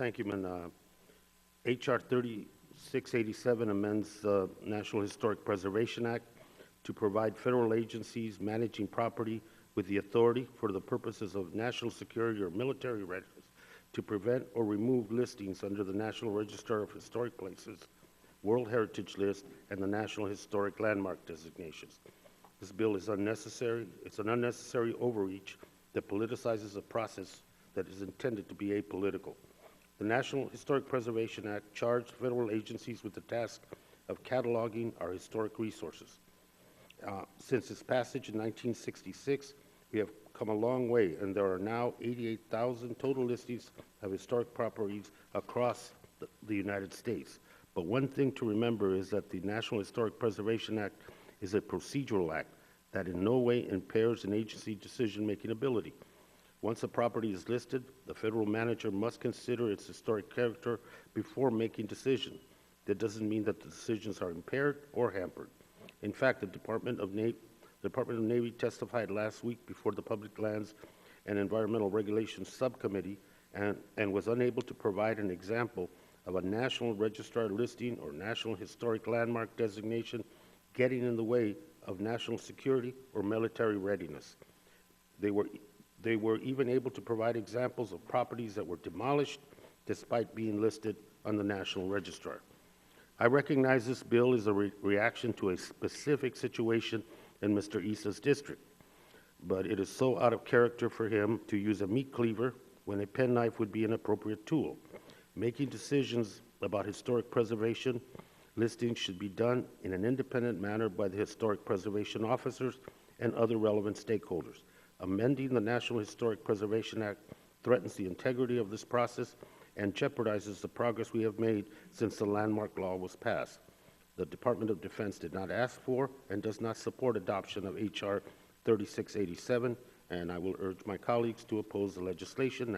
Thank you, Man. H.R. 3687 amends the National Historic Preservation Act to provide federal agencies managing property with the authority for the purposes of national security or military readiness to prevent or remove listings under the National Register of Historic Places, World Heritage List, and the National Historic Landmark designations. This bill is unnecessary. It's an unnecessary overreach that politicizes a process that is intended to be apolitical. The National Historic Preservation Act charged federal agencies with the task of cataloging our historic resources. Since its passage in 1966, we have come a long way, and there are now 88,000 total listings of historic properties across the United States. But one thing to remember is that the National Historic Preservation Act is a procedural act that in no way impairs an agency decision-making ability. Once a property is listed, the federal manager must consider its historic character before making decisions. That doesn't mean that the decisions are impaired or hampered. In fact, the Department of Navy testified last week before the Public Lands and Environmental Regulations Subcommittee and was unable to provide an example of a National Registrar listing or National Historic Landmark designation getting in the way of national security or military readiness. They were even able to provide examples of properties that were demolished despite being listed on the National Register. I recognize this bill is a reaction to a specific situation in Mr. Issa's district, but it is so out of character for him to use a meat cleaver when a penknife would be an appropriate tool. Making decisions about historic preservation listings should be done in an independent manner by the historic preservation officers and other relevant stakeholders. Amending the National Historic Preservation Act threatens the integrity of this process and jeopardizes the progress we have made since the landmark law was passed. The Department of Defense did not ask for and does not support adoption of H.R. 3687, and I will urge my colleagues to oppose the legislation.